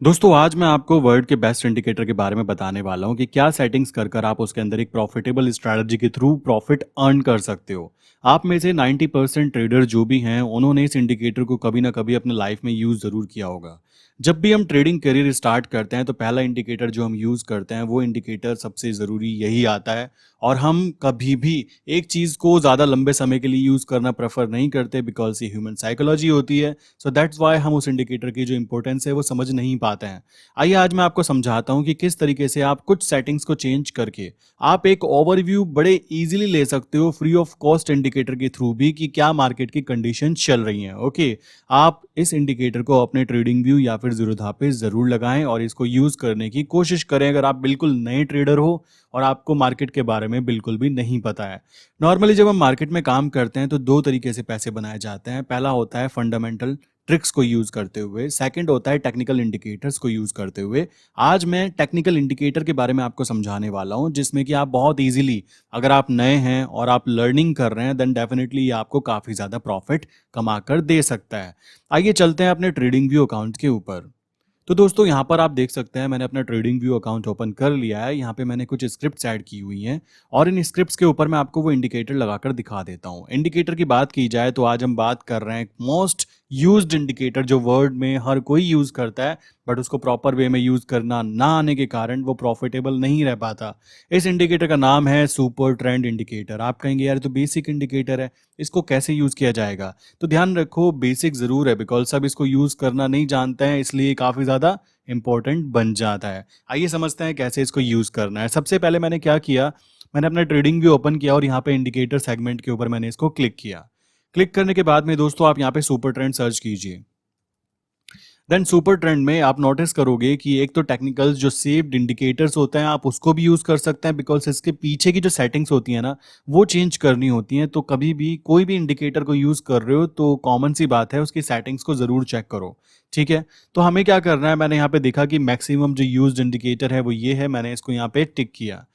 दोस्तों आज मैं आपको वर्ल्ड के बेस्ट इंडिकेटर के बारे में बताने वाला हूं कि क्या सेटिंग्स कर कर आप उसके अंदर एक प्रॉफिटेबल स्ट्रैटेजी के थ्रू प्रॉफिट अर्न कर सकते हो। आप में से 90% ट्रेडर जो भी हैं उन्होंने इस इंडिकेटर को कभी ना कभी अपने लाइफ में यूज जरूर किया होगा। जब भी हम ट्रेडिंग करियर स्टार्ट करते हैं तो पहला इंडिकेटर जो हम यूज करते हैं वो इंडिकेटर सबसे ज़रूरी यही आता है। और हम कभी भी एक चीज़ को ज़्यादा लंबे समय के लिए यूज़ करना प्रेफर नहीं करते बिकॉज ये ह्यूमन साइकोलॉजी होती है। सो दैट्स वाई हम उस इंडिकेटर की जो इंपॉर्टेंस है वो समझ नहीं पाते हैं। आइए आज मैं आपको समझाता हूं कि किस तरीके से आप कुछ सेटिंग्स को चेंज करके आप एक ओवरव्यू बड़े इजीली ले सकते हो फ्री ऑफ कॉस्ट इंडिकेटर के थ्रू भी कि क्या मार्केट की कंडीशन चल रही हैं। ओके, आप इस इंडिकेटर को अपने ट्रेडिंग व्यू या फिर ज़रूरत पे ज़रूर लगाएं और इसको यूज़ करने की कोशिश करें अगर आप बिल्कुल नए ट्रेडर हो और आपको मार्केट के बारे में बिल्कुल भी नहीं पता है। नॉर्मली जब हम मार्केट में काम करते हैं तो दो तरीके से पैसे बनाए जाते हैं। पहला होता है फंडामेंटल ट्रिक्स को यूज करते हुए, सेकंड होता है टेक्निकल इंडिकेटर्स को यूज करते हुए। आज मैं टेक्निकल इंडिकेटर के बारे में आपको समझाने वाला हूं जिसमें कि आप बहुत इजीली, अगर आप नए हैं और आप लर्निंग कर रहे हैं देन डेफिनेटली ये आपको काफी ज्यादा प्रॉफिट कमा कर दे सकता है। आइए चलते हैं अपने ट्रेडिंग व्यू अकाउंट के ऊपर। तो दोस्तों यहाँ पर आप देख सकते हैं मैंने अपना ट्रेडिंग व्यू अकाउंट ओपन कर लिया है। यहाँ पे मैंने कुछ स्क्रिप्ट्स ऐड की हुई हैं और इन स्क्रिप्ट्स के ऊपर मैं आपको वो इंडिकेटर लगाकर दिखा देता हूँ। इंडिकेटर की बात की जाए तो आज हम बात कर रहे हैं मोस्ट यूज्ड इंडिकेटर जो वर्ल्ड में हर कोई यूज करता है बट उसको प्रॉपर वे में यूज करना ना आने के कारण वो प्रॉफिटेबल नहीं रह पाता। इस इंडिकेटर का नाम है सुपर ट्रेंड इंडिकेटर। आप कहेंगे यार ये तो बेसिक इंडिकेटर है, इसको कैसे यूज किया जाएगा? तो ध्यान रखो बेसिक जरूर है बिकॉज सब इसको यूज करना नहीं जानते हैं इसलिए काफी ज्यादा इंपॉर्टेंट बन जाता है। आइए समझते हैं कैसे इसको यूज करना है। सबसे पहले मैंने क्या किया, मैंने अपना ट्रेडिंग व्यू ओपन किया और यहाँ पे इंडिकेटर सेगमेंट के ऊपर मैंने इसको क्लिक किया। क्लिक करने के बाद में दोस्तों आप यहाँ पे सुपर ट्रेंड सर्च कीजिए। देन सुपर ट्रेंड में आप नोटिस करोगे कि एक तो टेक्निकल्स जो सेव्ड इंडिकेटर्स होते हैं आप उसको भी यूज कर सकते हैं बिकॉज इसके पीछे की जो सेटिंग्स होती है ना वो चेंज करनी होती हैं। तो कभी भी कोई भी इंडिकेटर को यूज कर रहे हो तो कॉमन सी बात है उसकी सेटिंग्स को जरूर चेक करो। ठीक है, तो हमें क्या करना है, मैंने यहाँ पे देखा कि मैक्सिमम जो यूज्ड इंडिकेटर है वो ये है, मैंने इसको यहाँ पे टिक किया।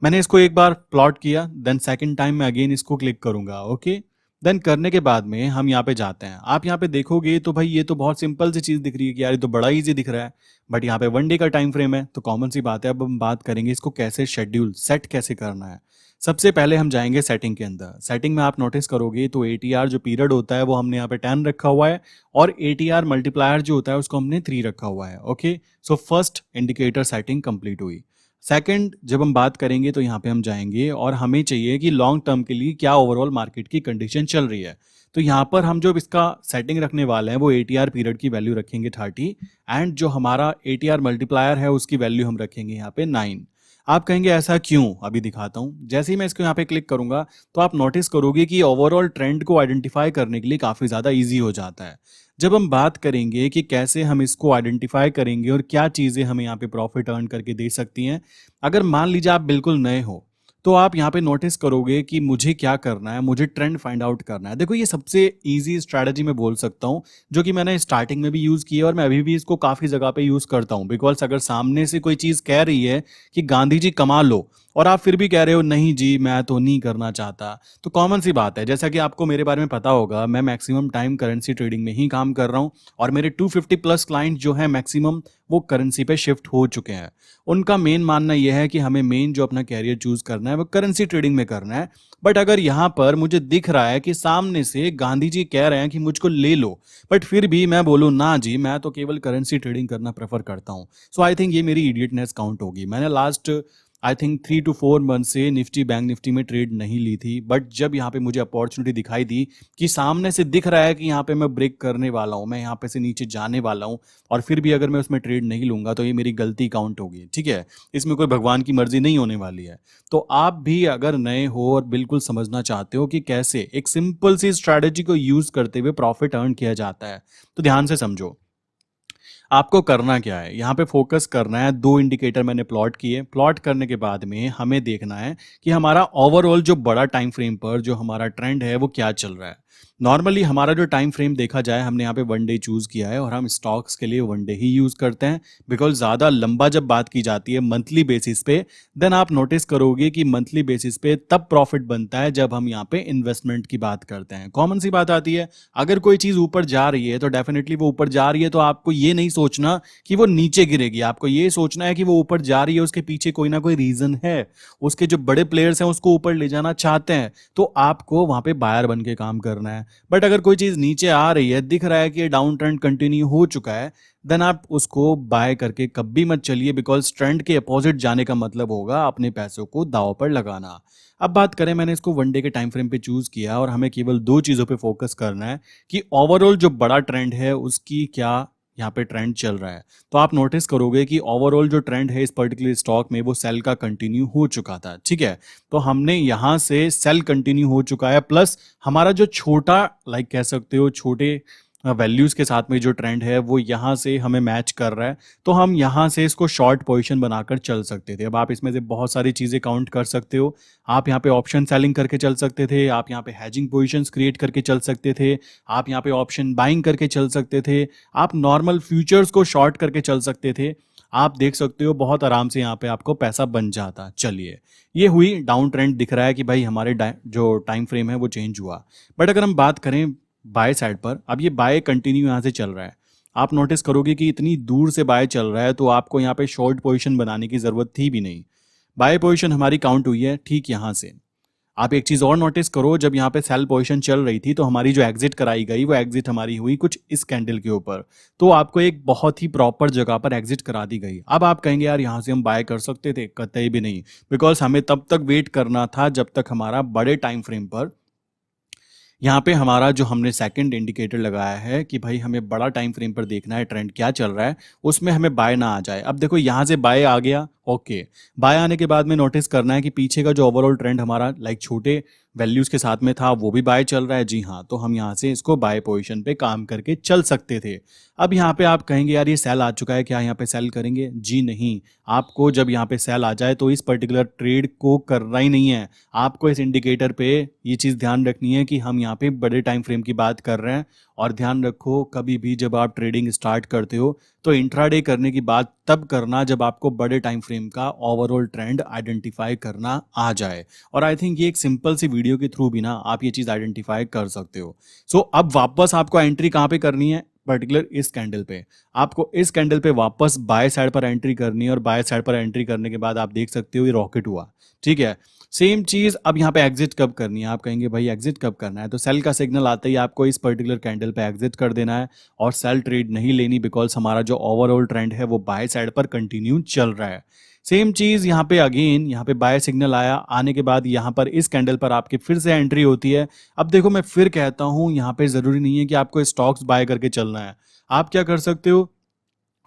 मैंने इसको एक बार प्लॉट किया देन सेकंड टाइम मैं अगेन इसको क्लिक करूंगा। ओके, देन करने के बाद में हम यहाँ पे जाते हैं। आप यहाँ पे देखोगे तो भाई ये तो बहुत सिंपल सी चीज दिख रही है कि यार ये तो बड़ा इजी दिख रहा है बट यहाँ पे वन डे का टाइम फ्रेम है तो कॉमन सी बात है। अब हम बात करेंगे इसको कैसे शेड्यूल सेट कैसे करना है। सबसे पहले हम जाएंगे सेटिंग के अंदर। सेटिंग में आप नोटिस करोगे तो एटीआर जो पीरियड होता है वो हमने यहाँ पे 10 रखा हुआ है और एटीआर मल्टीप्लायर जो होता है उसको हमने 3 रखा हुआ है। Okay, so first indicator setting complete हुई। सेकंड जब हम बात करेंगे तो यहाँ पे हम जाएंगे और हमें चाहिए कि लॉन्ग टर्म के लिए क्या ओवरऑल मार्केट की कंडीशन चल रही है। तो यहाँ पर हम जो इसका सेटिंग रखने वाले हैं वो एटीआर पीरियड की वैल्यू रखेंगे 30 एंड जो हमारा एटीआर मल्टीप्लायर है उसकी वैल्यू हम रखेंगे यहाँ पे 9। आप कहेंगे ऐसा क्यों, अभी दिखाता हूँ। जैसे ही मैं इसको यहाँ पे क्लिक करूंगा तो आप नोटिस करोगे कि ओवरऑल ट्रेंड को आइडेंटिफाई करने के लिए काफी ज्यादा ईजी हो जाता है। जब हम बात करेंगे कि कैसे हम इसको आइडेंटिफाई करेंगे और क्या चीज़ें हमें यहाँ पे प्रॉफिट अर्न करके दे सकती हैं, अगर मान लीजिए आप बिल्कुल नए हो तो आप यहाँ पे नोटिस करोगे कि मुझे क्या करना है, मुझे ट्रेंड फाइंड आउट करना है। देखो ये सबसे इजी स्ट्रैटेजी मैं बोल सकता हूँ जो कि मैंने स्टार्टिंग में भी यूज़ की है और मैं अभी भी इसको काफ़ी जगह पे यूज़ करता हूँ बिकॉज अगर सामने से कोई चीज़ कह रही है कि गांधी जी कमा लो और आप फिर भी कह रहे हो नहीं जी मैं तो नहीं करना चाहता, तो कॉमन सी बात है। जैसा कि आपको मेरे बारे में पता होगा मैं मैक्सिमम टाइम करेंसी ट्रेडिंग में ही काम कर रहा हूँ और मेरे 250 प्लस क्लाइंट जो है मैक्सिमम वो करेंसी पे शिफ्ट हो चुके हैं। उनका मेन मानना यह है कि हमें मेन जो अपना कैरियर चूज करना है वो करेंसी ट्रेडिंग में करना है। बट अगर यहाँ पर मुझे दिख रहा है कि सामने से गांधी जी कह रहे हैं कि मुझको ले लो बट फिर भी मैं बोलूँ ना जी मैं तो केवल करेंसी ट्रेडिंग करना प्रेफर करता हूँ, सो आई थिंक ये मेरी इडियटनेस काउंट होगी। मैंने last I think 3 to 4 month से निफ्टी बैंक निफ्टी में ट्रेड नहीं ली थी बट जब यहाँ पे मुझे अपॉर्चुनिटी दिखाई दी कि सामने से दिख रहा है कि यहाँ पे मैं ब्रेक करने वाला हूँ, मैं यहाँ पे से नीचे जाने वाला हूँ और फिर भी अगर मैं उसमें ट्रेड नहीं लूंगा तो ये मेरी गलती काउंट होगी। ठीक है, इसमें कोई भगवान की मर्जी नहीं होने वाली है। तो आप भी अगर नए हो और बिल्कुल समझना चाहते हो कि कैसे एक सिंपल सी स्ट्रैटेजी को यूज करते हुए प्रॉफिट अर्न किया जाता है तो ध्यान से समझो। आपको करना क्या है, यहाँ पे फोकस करना है। दो इंडिकेटर मैंने प्लॉट किए, प्लॉट करने के बाद में हमें देखना है कि हमारा ओवरऑल जो बड़ा टाइम फ्रेम पर जो हमारा ट्रेंड है वो क्या चल रहा है। नॉर्मली हमारा जो टाइम फ्रेम देखा जाए, हमने यहाँ पे वन डे चूज़ किया है और हम स्टॉक्स के लिए वन डे ही यूज़ करते हैं, बिकॉज ज़्यादा लंबा जब बात की जाती है मंथली बेसिस पे, देन आप नोटिस करोगे कि मंथली बेसिस पे तब प्रॉफिट बनता है जब हम यहाँ पे इन्वेस्टमेंट की बात करते हैं। कॉमन सी बात आती है, अगर कोई चीज़ ऊपर जा रही है तो डेफिनेटली वो ऊपर जा रही है, तो आपको ये नहीं सोचना कि वो नीचे गिरेगी, आपको ये सोचना है कि वो ऊपर जा रही है, उसके पीछे कोई ना कोई रीज़न है, उसके जो बड़े प्लेयर्स हैं उसको ऊपर ले जाना चाहते हैं, तो आपको वहाँ पे बायर बन के काम करना है। बट अगर कोई चीज़ नीचे आ रही है, दिख रहा है कि ये डाउन ट्रेंड कंटिन्यू हो चुका है, देन आप उसको बाय करके कभी मत चलिए, बिकॉज ट्रेंड के अपोजिट जाने का मतलब होगा अपने पैसों को दांव पर लगाना। अब बात करें, मैंने इसको वन डे के टाइम फ्रेम पे चूज किया और हमें केवल दो चीज़ों पे फोकस करना है कि ओवरऑल जो बड़ा ट्रेंड है उसकी क्या यहाँ पे ट्रेंड चल रहा है। तो आप नोटिस करोगे कि ओवरऑल जो ट्रेंड है इस पर्टिकुलर स्टॉक में वो सेल का कंटिन्यू हो चुका था, ठीक है। तो हमने यहाँ से सेल कंटिन्यू हो चुका है, प्लस हमारा जो छोटा, लाइक कह सकते हो छोटे वैल्यूज के साथ में जो ट्रेंड है वो यहाँ से हमें मैच कर रहा है, तो हम यहाँ से इसको शॉर्ट पोजीशन बनाकर चल सकते थे। अब आप इसमें से बहुत सारी चीज़ें काउंट कर सकते हो। आप यहाँ पे ऑप्शन सेलिंग करके चल सकते थे, आप यहाँ पे हैजिंग पोजीशंस क्रिएट करके चल सकते थे, आप यहाँ पे ऑप्शन बाइंग करके चल सकते थे, आप नॉर्मल फ्यूचर्स को शॉर्ट करके चल सकते थे। आप देख सकते हो बहुत आराम से यहाँ पे आपको पैसा बन जाता। चलिए, ये हुई डाउन ट्रेंड, दिख रहा है कि भाई हमारे जो टाइम फ्रेम है वो चेंज हुआ। बट अगर हम बात करें बाय साइड पर, अब ये बाय कंटिन्यू यहाँ से चल रहा है, आप नोटिस करोगे कि इतनी दूर से बाय चल रहा है, तो आपको यहाँ पे शॉर्ट पोजीशन बनाने की ज़रूरत थी भी नहीं। बाय पोजीशन हमारी काउंट हुई है ठीक यहाँ से। आप एक चीज़ और नोटिस करो, जब यहाँ पे सेल पोजीशन चल रही थी तो हमारी जो एग्जिट कराई गई वो एग्जिट हमारी हुई कुछ इस कैंडल के ऊपर, तो आपको एक बहुत ही प्रॉपर जगह पर एग्जिट करा दी गई। अब आप कहेंगे यार यहाँ से हम बाय कर सकते थे, कतई भी नहीं, बिकॉज हमें तब तक वेट करना था जब तक हमारा बड़े टाइम फ्रेम पर यहाँ पे हमारा जो हमने सेकंड इंडिकेटर लगाया है कि भाई हमें बड़ा टाइम फ्रेम पर देखना है ट्रेंड क्या चल रहा है, उसमें हमें बाय ना आ जाए। अब देखो यहाँ से बाय आ गया, ओके। बाय आने के बाद में नोटिस करना है कि पीछे का जो ओवरऑल ट्रेंड हमारा लाइक छोटे वैल्यूज के साथ में था वो भी बाय चल रहा है, जी हाँ, तो हम यहाँ से इसको बाय पोजीशन पे काम करके चल सकते थे। अब यहाँ पे आप कहेंगे यार ये सेल आ चुका है, क्या यहाँ पे सेल करेंगे? जी नहीं, आपको जब यहाँ पे सेल आ जाए तो इस पर्टिकुलर ट्रेड को करना ही नहीं है। आपको इस इंडिकेटर पे ये चीज़ ध्यान रखनी है कि हम यहाँ पे बड़े टाइम फ्रेम की बात कर रहे हैं। और ध्यान रखो, कभी भी जब आप ट्रेडिंग स्टार्ट करते हो तो इंट्राडे करने की बात तब करना जब आपको बड़े टाइम फ्रेम का ओवरऑल ट्रेंड आइडेंटिफाई करना आ जाए। और आई थिंक ये एक सिंपल सी वीडियो के थ्रू भी ना आप ये चीज़ आइडेंटिफाई कर सकते हो। सो अब वापस आपको एंट्री कहाँ पे करनी है? पर्टिकुलर इस कैंडल पे आपको इस कैंडल पे वापस बाय साइड पर एंट्री करनी है, और बाय साइड पर एंट्री करने के बाद आप देख सकते हो ये रॉकेट हुआ, ठीक है। सेम चीज अब यहाँ पे एग्जिट कब करनी है? आप कहेंगे भाई एग्जिट कब करना है? तो सेल का सिग्नल आते ही आपको इस पर्टिकुलर कैंडल पे एग्जिट कर देना है और सेल ट्रेड नहीं लेनी, बिकॉज हमारा जो ओवरऑल ट्रेंड है वो बाय साइड पर कंटिन्यू चल रहा है। सेम चीज यहाँ पे अगेन, यहाँ पे बाय सिग्नल आया, आने के बाद यहाँ पर इस कैंडल पर आपकी फिर से एंट्री होती है। अब देखो मैं फिर कहता हूँ, यहाँ पे जरूरी नहीं है कि आपको स्टॉक्स बाय करके चलना है। आप क्या कर सकते हो?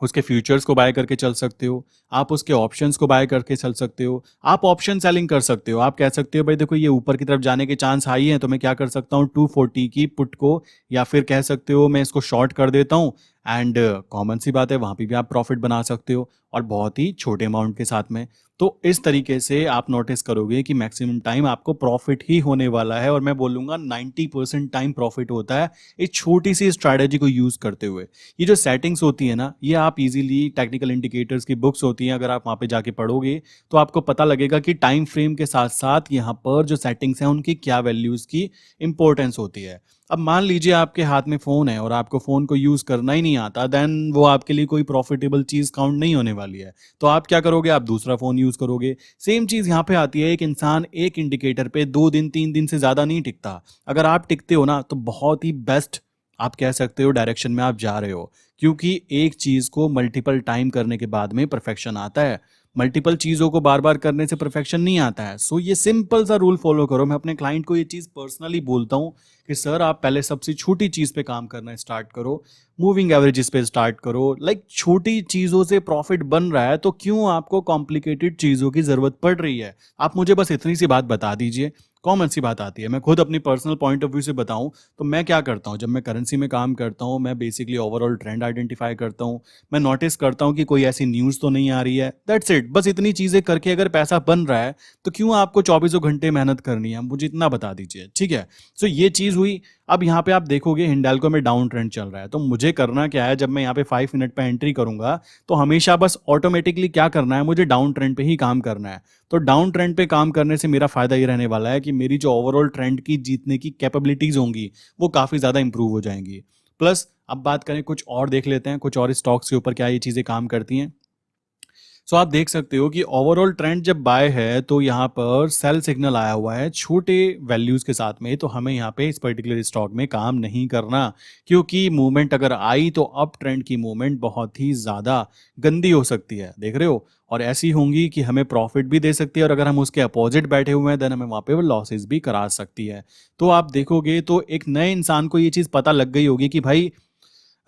उसके फ्यूचर्स को बाय करके चल सकते हो, आप उसके ऑप्शंस को बाय करके चल सकते हो, आप ऑप्शन सेलिंग कर सकते हो। आप कह सकते हो भाई देखो ये ऊपर की तरफ जाने के चांस हाई हैं, तो मैं क्या कर सकता हूँ 240 की पुट को, या फिर कह सकते हो मैं इसको शॉर्ट कर देता हूँ, एंड कॉमन सी बात है वहाँ पे भी आप प्रॉफिट बना सकते हो, और बहुत ही छोटे अमाउंट के साथ में। तो इस तरीके से आप नोटिस करोगे कि मैक्सिमम टाइम आपको प्रॉफिट ही होने वाला है, और मैं बोलूँगा 90% टाइम प्रॉफिट होता है इस छोटी सी स्ट्रैटेजी को यूज़ करते हुए। ये जो सेटिंग्स होती है ना, ये आप इजीली टेक्निकल इंडिकेटर्स की बुक्स होती हैं, अगर आप वहाँ पे जाके पढ़ोगे तो आपको पता लगेगा कि टाइम फ्रेम के साथ साथ यहाँ पर जो सेटिंग्स हैं उनकी क्या वैल्यूज़ की इंपॉर्टेंस होती है। अब मान लीजिए आपके हाथ में फ़ोन है और आपको फ़ोन को यूज़ करना ही नहीं आता, देन वो आपके लिए कोई प्रॉफिटेबल चीज़ काउंट नहीं होने वाली है। तो आप क्या करोगे? आप दूसरा फ़ोन यूज़ करोगे। सेम चीज़ यहाँ पे आती है, एक इंसान एक इंडिकेटर पे 2 दिन 3 दिन से ज़्यादा नहीं टिकता। अगर आप टिकते हो ना तो बहुत ही बेस्ट आप कह सकते हो डायरेक्शन में आप जा रहे हो, क्योंकि एक चीज़ को मल्टीपल टाइम करने के बाद में परफेक्शन आता है। मल्टीपल चीज़ों को बार बार करने से परफेक्शन नहीं आता है। सो ये सिंपल सा रूल फॉलो करो। मैं अपने क्लाइंट को ये चीज़ पर्सनली बोलता हूँ कि सर आप पहले सबसे छोटी चीज़ पे काम करना स्टार्ट करो, मूविंग एवरेजेस पे स्टार्ट करो। लाइक छोटी चीज़ों से प्रॉफिट बन रहा है तो क्यों आपको कॉम्प्लिकेटेड चीज़ों की ज़रूरत पड़ रही है? आप मुझे बस इतनी सी बात बता दीजिए, कॉमन सी बात आती है। मैं खुद अपनी पर्सनल पॉइंट ऑफ व्यू से बताऊँ, तो मैं क्या करता हूँ, जब मैं करेंसी में काम करता हूँ, मैं बेसिकली ओवरऑल ट्रेंड आइडेंटिफ़ाई करता हूँ। मैं नोटिस करता हूँ कि कोई ऐसी न्यूज़ तो नहीं आ रही है, दैट्स इट। बस इतनी चीज़ें करके अगर पैसा बन रहा है, तो क्यों आपको चौबीसों घंटे मेहनत करनी है? मुझे इतना बता दीजिए, ठीक है? सो ये चीज़ हुई। अब यहाँ पे आप देखोगे हिंडाल्को में डाउन ट्रेंड चल रहा है, तो मुझे करना क्या है, जब मैं यहाँ पे 5 मिनट पे एंट्री करूँगा, तो हमेशा बस ऑटोमेटिकली क्या करना है, मुझे डाउन ट्रेंड पे ही काम करना है। तो डाउन ट्रेंड पे काम करने से मेरा फ़ायदा ये रहने वाला है कि मेरी जो ओवरऑल ट्रेंड की जीतने की कैपेबिलिटीज़ होंगी, वो काफ़ी ज़्यादा इंप्रूव हो जाएँगी। प्लस अब बात करें कुछ और देख लेते हैं, कुछ और स्टॉक्स के ऊपर क्या ये चीज़ें काम करती हैं। सो आप देख सकते हो कि ओवरऑल ट्रेंड जब बाय है तो यहाँ पर सेल सिग्नल आया हुआ है छोटे वैल्यूज के साथ में, तो हमें यहाँ पे इस पर्टिकुलर स्टॉक में काम नहीं करना, क्योंकि मूवमेंट अगर आई तो अप ट्रेंड की मूवमेंट बहुत ही ज़्यादा गंदी हो सकती है, देख रहे हो, और ऐसी होंगी कि हमें प्रॉफिट भी दे सकती है, और अगर हम उसके अपोजिट बैठे हुए हैं देन हमें वहाँ पे वो लॉसेस भी करा सकती है। तो आप देखोगे तो एक नए इंसान को ये चीज़ पता लग गई होगी कि भाई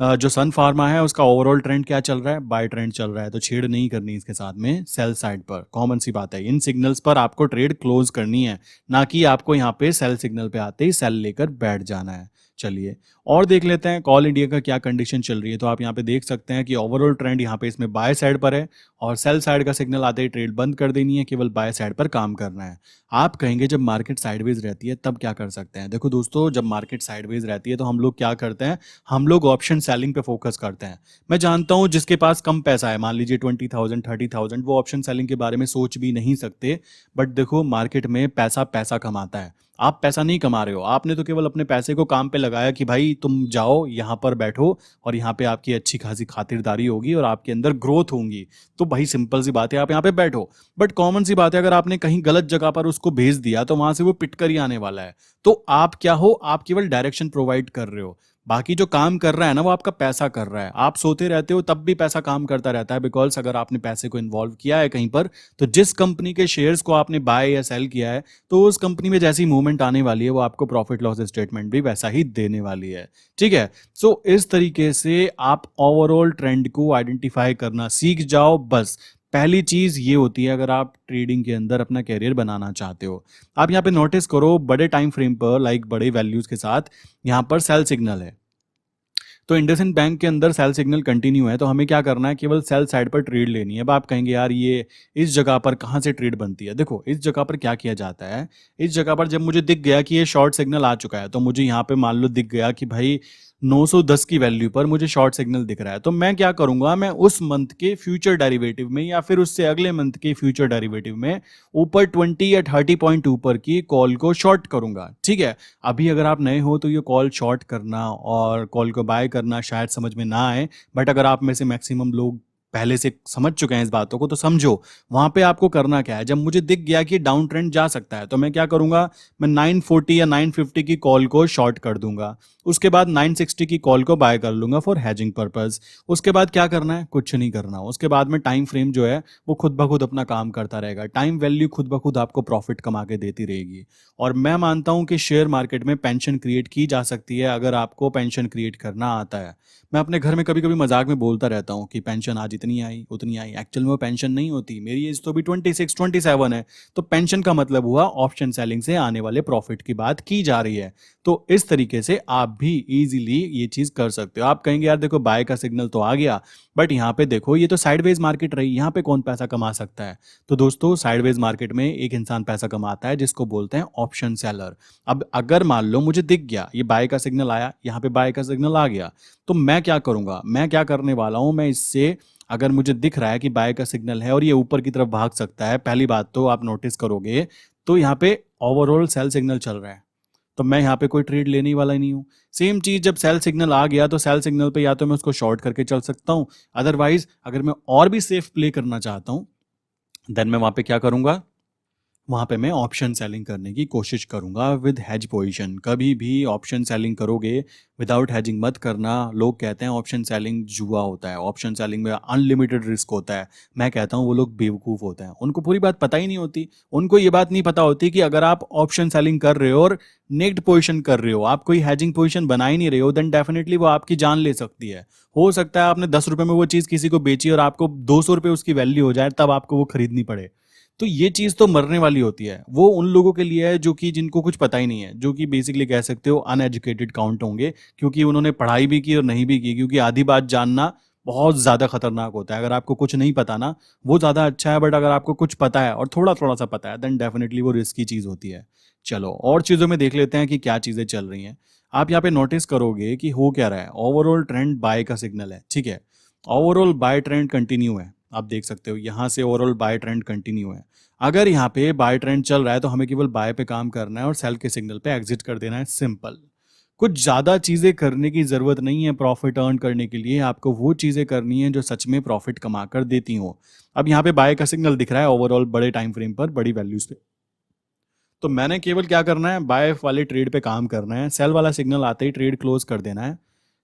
जो सन फार्मा है उसका ओवरऑल ट्रेंड क्या चल रहा है, बाय ट्रेंड चल रहा है, तो छेड़ नहीं करनी इसके साथ में सेल साइड पर, कॉमन सी बात है। इन सिग्नल्स पर आपको ट्रेड क्लोज करनी है, ना कि आपको यहाँ पे सेल सिग्नल पे आते ही सेल लेकर बैठ जाना है। चलिए और देख लेते हैं कॉल इंडिया का क्या कंडीशन चल रही है। तो आप यहाँ पे देख सकते हैं कि ओवरऑल ट्रेंड यहाँ पे इसमें बाय साइड पर है, और सेल साइड का सिग्नल आते ही ट्रेड बंद कर देनी है, केवल बाय साइड पर काम करना है। आप कहेंगे जब मार्केट साइडवेज रहती है तब क्या कर सकते हैं? देखो दोस्तों, जब मार्केट साइडवेज रहती है तो हम लोग क्या करते हैं, हम लोग ऑप्शन सेलिंग पे फोकस करते हैं। मैं जानता हूं जिसके पास कम पैसा है, मान लीजिए 20,000 30,000, वो ऑप्शन सेलिंग के बारे में सोच भी नहीं सकते। बट देखो मार्केट में पैसा पैसा कमाता है, आप पैसा नहीं कमा रहे हो, आपने तो केवल अपने पैसे को काम पे लगाया कि भाई तुम जाओ यहाँ पर बैठो और यहाँ पे आपकी अच्छी खासी खातिरदारी होगी और आपके अंदर ग्रोथ होंगी। तो भाई सिंपल सी बात है, आप यहाँ पे बैठो। बट कॉमन सी बात है, अगर आपने कहीं गलत जगह पर उसको भेज दिया तो वहां से वो पिट कर ही आने वाला है। तो आप क्या हो, आप केवल डायरेक्शन प्रोवाइड कर रहे हो, बाकी जो काम कर रहा है ना वो आपका पैसा कर रहा है। आप सोते रहते हो तब भी पैसा काम करता रहता है, बिकॉज अगर आपने पैसे को इन्वॉल्व किया है कहीं पर, तो जिस कंपनी के शेयर्स को आपने बाय या सेल किया है, तो उस कंपनी में जैसी मूवमेंट आने वाली है वो आपको प्रॉफिट लॉस स्टेटमेंट भी वैसा ही देने वाली है। ठीक है। सो इस तरीके से आप ओवरऑल ट्रेंड को आइडेंटिफाई करना सीख जाओ। बस पहली चीज ये होती है अगर आप ट्रेडिंग के अंदर अपना कैरियर बनाना चाहते हो। आप यहाँ पे नोटिस करो बड़े टाइम फ्रेम पर, लाइक बड़े वैल्यूज के साथ यहाँ पर सेल सिग्नल है, तो इंडसइंड बैंक के अंदर सेल सिग्नल कंटिन्यू है, तो हमें क्या करना है, केवल सेल साइड पर ट्रेड लेनी है। अब आप कहेंगे यार ये इस जगह पर कहाँ से ट्रेड बनती है? देखो इस जगह पर क्या किया जाता है, इस जगह पर जब मुझे दिख गया कि ये शॉर्ट सिग्नल आ चुका है, तो मुझे यहाँ पे मान लो दिख गया कि भाई 910 की वैल्यू पर मुझे शॉर्ट सिग्नल दिख रहा है, तो मैं क्या करूंगा, मैं उस मंथ के फ्यूचर डेरिवेटिव में या फिर उससे अगले मंथ के फ्यूचर डेरिवेटिव में ऊपर 20 या 30 पॉइंट ऊपर की कॉल को शॉर्ट करूंगा। ठीक है। अभी अगर आप नए हो तो ये कॉल शॉर्ट करना और कॉल को बाय करना शायद समझ में ना आए, बट अगर आप में से मैक्सिमम लोग पहले से समझ चुके हैं इस बातों को, तो समझो वहां पे आपको करना क्या है। जब मुझे दिख गया कि डाउन ट्रेंड जा सकता है, तो मैं क्या करूंगा, मैं 940 या 950 की कॉल को शॉर्ट कर दूंगा। उसके बाद 960 की कॉल को बाय कर लूंगा फॉर हैजिंग पर्पस। उसके बाद क्या करना है, कुछ नहीं करना। उसके बाद में टाइम फ्रेम जो है वो खुद ब खुद अपना काम करता रहेगा, टाइम वैल्यू खुद ब खुद आपको प्रॉफिट कमा के देती रहेगी। और मैं मानता हूं कि शेयर मार्केट में पेंशन क्रिएट की जा सकती है अगर आपको पेंशन क्रिएट करना आता है। मैं अपने घर में कभी कभी मजाक में बोलता रहता हूँ कि पेंशन आज इतनी आई उतनी आई, एक्चुअल में वो पेंशन नहीं होती, मेरी एज तो भी 26 27 है। तो पेंशन का मतलब हुआ ऑप्शन सेलिंग से आने वाले प्रॉफिट की बात की जा रही है। तो इस तरीके से आप भी इजीली ये चीज कर सकते हो। आप कहेंगे यार देखो बाय का सिग्नल तो आ गया, बट यहाँ पे देखो ये तो साइडवेज मार्केट रही, यहाँ पे कौन पैसा कमा सकता है? तो दोस्तों साइडवेज मार्केट में एक इंसान पैसा कमाता है जिसको बोलते हैं ऑप्शन सेलर। अब अगर मान लो मुझे दिख गया ये बाय का सिग्नल आया, यहाँ पे बाय का सिग्नल आ गया, तो मैं क्या करूंगा, मैं क्या करने वाला हूं, मैं इससे, अगर मुझे दिख रहा है कि बाय का सिग्नल है और ये ऊपर की तरफ भाग सकता है, पहली बात तो आप नोटिस करोगे तो यहाँ पे ओवरऑल सेल सिग्नल चल रहा है, तो मैं यहाँ पे कोई ट्रेड लेने वाला ही नहीं हूँ। सेम चीज जब सेल सिग्नल आ गया तो सेल सिग्नल पे या तो मैं उसको शॉर्ट करके चल सकता हूँ, अदरवाइज अगर मैं और भी सेफ प्ले करना चाहता हूँ देन मैं वहां पे क्या करूंगा, वहाँ पे मैं ऑप्शन सेलिंग करने की कोशिश करूंगा विद हेज पोजीशन। कभी भी ऑप्शन सेलिंग करोगे विदाउट हेजिंग मत करना। लोग कहते हैं ऑप्शन सेलिंग जुआ होता है, ऑप्शन सेलिंग में अनलिमिटेड रिस्क होता है। मैं कहता हूँ वो लोग बेवकूफ़ होते हैं, उनको पूरी बात पता ही नहीं होती। उनको ये बात नहीं पता होती कि अगर आप ऑप्शन सेलिंग कर रहे हो और नेक्ड पोजीशन कर रहे हो, आप कोई हैजिंग पोजीशन बना ही नहीं रहे हो, देन डेफिनेटली वो आपकी जान ले सकती है। हो सकता है आपने 10 रुपए में वो चीज़ किसी को बेची और आपको 200 रुपये उसकी वैल्यू हो जाए, तब आपको वो खरीदनी पड़े। तो ये चीज़ तो मरने वाली होती है। वो उन लोगों के लिए है जो कि जिनको कुछ पता ही नहीं है, जो कि बेसिकली कह सकते हो अनएजुकेटेड काउंट होंगे, क्योंकि उन्होंने पढ़ाई भी की और नहीं भी की, क्योंकि आधी बात जानना बहुत ज़्यादा खतरनाक होता है। अगर आपको कुछ नहीं पता ना, वो ज़्यादा अच्छा है, बट अगर आपको कुछ पता है और थोड़ा-थोड़ा सा पता है, देन डेफिनिटली वो रिस्की चीज़ होती है। चलो और चीज़ों में देख लेते हैं कि क्या चीज़ें चल रही हैं। आप यहाँ पे नोटिस करोगे कि हो क्या रहा है, ओवरऑल ट्रेंड बाय का सिग्नल है, ठीक है? ओवरऑल बाय ट्रेंड कंटिन्यू है। आप देख सकते हो यहाँ से ओवरऑल बाय ट्रेंड कंटिन्यू है। अगर यहाँ पे बाय ट्रेंड चल रहा है तो हमें केवल बाय पे काम करना है और सेल के सिग्नल पे एग्जिट कर देना है, सिंपल। कुछ ज़्यादा चीज़ें करने की ज़रूरत नहीं है प्रॉफिट अर्न करने के लिए। आपको वो चीज़ें करनी है जो सच में प्रॉफिट कमा कर देती हों। अब यहाँ पे बाय का सिग्नल दिख रहा है ओवरऑल बड़े टाइम फ्रेम पर, बड़ी वैल्यूज पे। तो मैंने केवल क्या करना है, बाय वाले ट्रेड पे काम करना है, सेल वाला सिग्नल आते ही ट्रेड क्लोज कर देना है।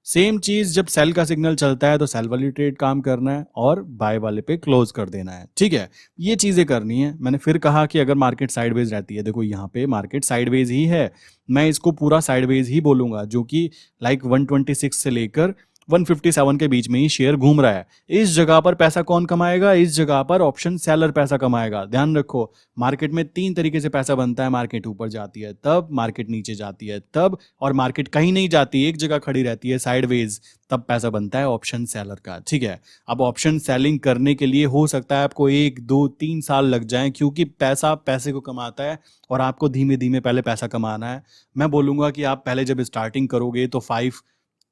सेम चीज जब सेल का सिग्नल चलता है तो सेल वाली ट्रेड काम करना है और बाय वाले पे क्लोज कर देना है, ठीक है? ये चीजें करनी है। मैंने फिर कहा कि अगर मार्केट साइडवेज रहती है, देखो यहाँ पे मार्केट साइडवेज ही है, मैं इसको पूरा साइडवेज ही बोलूंगा, जो कि लाइक 126 से लेकर 157 के बीच में ही शेयर घूम रहा है। इस जगह पर पैसा कौन कमाएगा? इस जगह पर ऑप्शन सेलर पैसा कमाएगा। ध्यान रखो, मार्केट में तीन तरीके से पैसा बनता है। मार्केट ऊपर जाती है तब, मार्केट नीचे जाती है तब, और मार्केट कहीं नहीं जाती, एक जगह खड़ी रहती है साइडवेज, तब पैसा बनता है ऑप्शन सेलर का, ठीक है? अब ऑप्शन सेलिंग करने के लिए हो सकता है आपको 1 2 3 साल लग जाए, क्योंकि पैसा पैसे को कमाता है और आपको धीमे धीमे पहले पैसा कमाना है। मैं बोलूंगा कि आप पहले जब स्टार्टिंग करोगे तो 5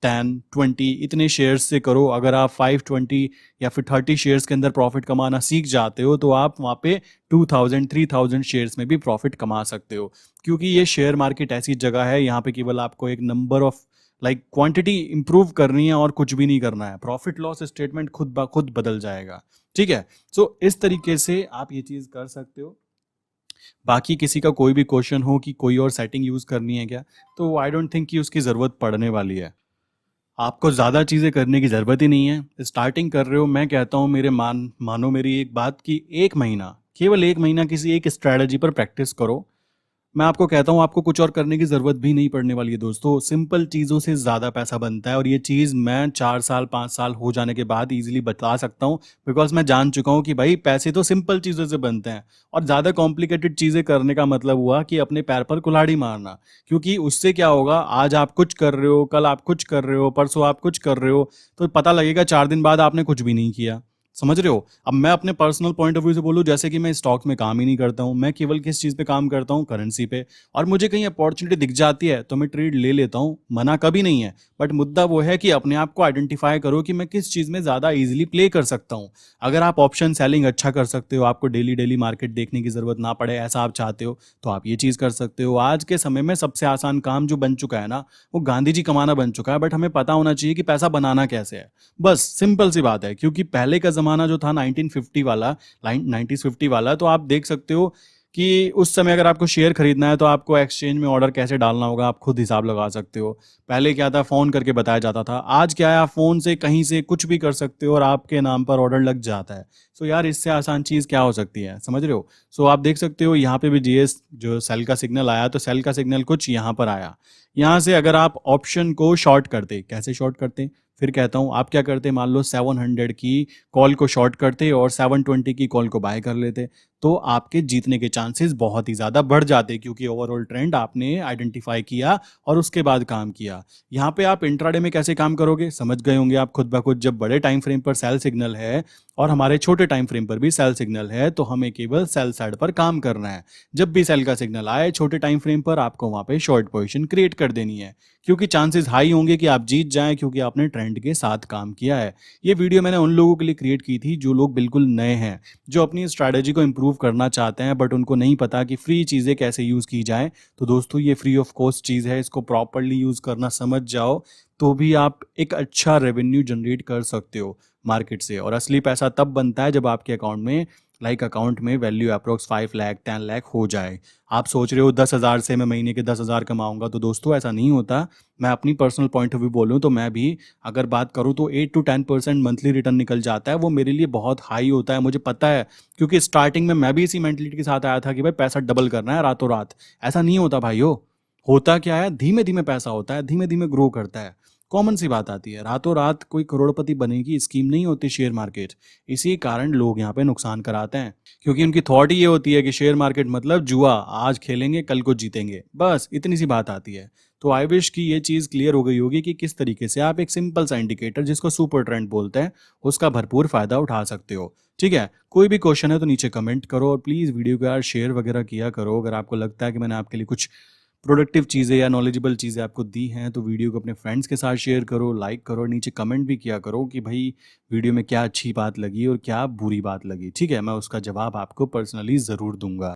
10 20 इतने शेयर्स से करो। अगर आप 5 20 या फिर 30 शेयर्स के अंदर प्रॉफिट कमाना सीख जाते हो तो आप वहाँ पे 2000 3000 शेयर्स में भी प्रॉफिट कमा सकते हो, क्योंकि ये शेयर मार्केट ऐसी जगह है, यहाँ पे केवल आपको एक number of like quantity improve करनी है और कुछ भी नहीं करना है। प्रॉफिट लॉस स्टेटमेंट खुद ब खुद बदल जाएगा, ठीक है? सो इस तरीके से आप ये चीज़ कर सकते हो। बाकी किसी का कोई भी क्वेश्चन हो कि कोई और सेटिंग यूज़ करनी है क्या, तो आई डोंट थिंक कि उसकी ज़रूरत पड़ने वाली है। आपको ज़्यादा चीज़ें करने की ज़रूरत ही नहीं है। स्टार्टिंग कर रहे हो, मैं कहता हूँ मेरे मानो मेरी एक बात कि 1 महीना, केवल 1 महीना किसी एक स्ट्रैटेजी पर प्रैक्टिस करो। मैं आपको कहता हूँ आपको कुछ और करने की ज़रूरत भी नहीं पड़ने वाली है दोस्तों। सिंपल चीज़ों से ज़्यादा पैसा बनता है, और ये चीज़ मैं 4 साल 5 साल हो जाने के बाद ईज़िली बता सकता हूँ, बिकॉज़ मैं जान चुका हूँ कि भाई पैसे तो सिंपल चीज़ों से बनते हैं, और ज़्यादा कॉम्प्लिकेटेड चीज़ें करने का मतलब हुआ कि अपने पैर पर कुल्हाड़ी मारना। क्योंकि उससे क्या होगा, आज आप कुछ कर रहे हो, कल आप कुछ कर रहे हो, परसों आप कुछ कर रहे हो, तो पता लगेगा 4 दिन बाद आपने कुछ भी नहीं किया। समझ रहे हो? अब मैं अपने पर्सनल पॉइंट ऑफ व्यू से बोलूँ, जैसे कि मैं स्टॉक्स में काम ही नहीं करता हूँ, मैं केवल किस चीज़ पे काम करता हूँ, करेंसी पे। और मुझे कहीं अपॉर्चुनिटी दिख जाती है तो मैं ट्रेड ले लेता हूँ, मना कभी नहीं है। बट मुद्दा वो है कि अपने आप को आइडेंटिफाई करो कि मैं किस चीज़ में ज़्यादा ईजिली प्ले कर सकता हूँ। अगर आप ऑप्शन सेलिंग अच्छा कर सकते हो, आपको डेली डेली मार्केट देखने की ज़रूरत ना पड़े, ऐसा आप चाहते हो, तो आप ये चीज़ कर सकते हो। आज के समय में सबसे आसान काम जो बन चुका है ना, वो गांधी जी कमाना बन चुका है, बट हमें पता होना चाहिए कि पैसा बनाना कैसे है। बस सिंपल सी बात है, क्योंकि पहले का ज़माना जो था 1950 वाला, 1950 वाला, तो आप देख सकते हो कि उस समय अगर आपको शेयर खरीदना है तो आपको एक्सचेंज में ऑर्डर कैसे डालना होगा, आप खुद हिसाब लगा सकते हो। पहले क्या था, फ़ोन करके बताया जाता था। आज क्या है, आप फ़ोन से कहीं से कुछ भी कर सकते हो और आपके नाम पर ऑर्डर लग जाता है। सो यार, इससे आसान चीज़ क्या हो सकती है, समझ रहे हो? सो आप देख सकते हो यहाँ पे भी जीएस जो सेल का सिग्नल आया, तो सेल का सिग्नल कुछ यहाँ पर आया। यहाँ से अगर आप ऑप्शन को शॉर्ट करते, कैसे शॉर्ट करते, फिर कहता हूँ, आप क्या करते, मान लो 700 की कॉल को शॉर्ट करते और 720 की कॉल को बाय कर लेते, तो आपके जीतने के चांसेस बहुत ही ज़्यादा बढ़ जाते, क्योंकि ओवरऑल ट्रेंड आपने आइडेंटिफाई किया और उसके बाद काम किया। यहाँ पे आप इंट्राडे में कैसे काम करोगे समझ गए होंगे आप खुद ब खुद। जब बड़े टाइम फ्रेम पर सेल सिग्नल है और हमारे छोटे टाइम फ्रेम पर भी सेल सिग्नल है, तो हमें केवल सेल साइड पर काम करना है। जब भी सेल का सिग्नल आए छोटे टाइम फ्रेम पर, आपको वहाँ पे शॉर्ट पोजीशन क्रिएट कर देनी है, क्योंकि चांसेस हाई होंगे कि आप जीत जाएं, क्योंकि आपने ट्रेंड के साथ काम किया है। ये वीडियो मैंने उन लोगों के लिए क्रिएट की थी जो लोग बिल्कुल नए हैं, जो अपनी स्ट्रैटेजी को इंप्रूव करना चाहते हैं, बट उनको नहीं पता कि फ्री चीज़ें कैसे यूज़ की जाए। तो दोस्तों, ये फ्री ऑफ कॉस्ट चीज़ है, इसको प्रॉपरली यूज़ करना समझ जाओ, तो भी आप एक अच्छा रेवेन्यू जनरेट कर सकते हो मार्केट से। और असली पैसा तब बनता है जब आपके अकाउंट में अकाउंट में वैल्यू अप्रोक्स 5 लाख 10 लाख हो जाए। आप सोच रहे हो 10,000 से मैं महीने के 10,000 कमाऊंगा, तो दोस्तों ऐसा नहीं होता। मैं अपनी पर्सनल पॉइंट ऑफ व्यू बोलूँ तो मैं भी अगर बात करूँ तो 8 to 10% मंथली रिटर्न निकल जाता है। वो मेरे लिए बहुत हाई होता है, मुझे पता है, क्योंकि स्टार्टिंग में मैं भी इसी मेंटलिटी के साथ आया था कि भाई पैसा डबल करना है रातों रात। ऐसा नहीं होता भाइयों। होता क्या है, धीमे धीमे पैसा होता है, धीमे धीमे ग्रो करता है। कॉमन सी बात आती है, रातों रात कोई करोड़पति बनेगी स्कीम नहीं होती शेयर मार्केट। इसी कारण लोग यहाँ पे नुकसान कराते हैं, क्योंकि उनकी थॉट ही ये होती है कि शेयर मार्केट मतलब जुआ, आज खेलेंगे कल को जीतेंगे, बस इतनी सी बात आती है। तो आई विश कि ये चीज़ क्लियर हो गई होगी कि किस तरीके से आप एक सिंपल सा इंडिकेटर जिसको सुपर ट्रेंड बोलते हैं उसका भरपूर फायदा उठा सकते हो। ठीक है, कोई भी क्वेश्चन है तो नीचे कमेंट करो, और प्लीज़ वीडियो को यार शेयर वगैरह किया करो। अगर आपको लगता है कि मैंने आपके लिए कुछ प्रोडक्टिव चीज़ें या नॉलेजेबल चीज़ें आपको दी हैं तो वीडियो को अपने फ्रेंड्स के साथ शेयर करो, लाइक करो, और नीचे कमेंट भी किया करो कि भाई वीडियो में क्या अच्छी बात लगी और क्या बुरी बात लगी। ठीक है, मैं उसका जवाब आपको पर्सनली ज़रूर दूंगा।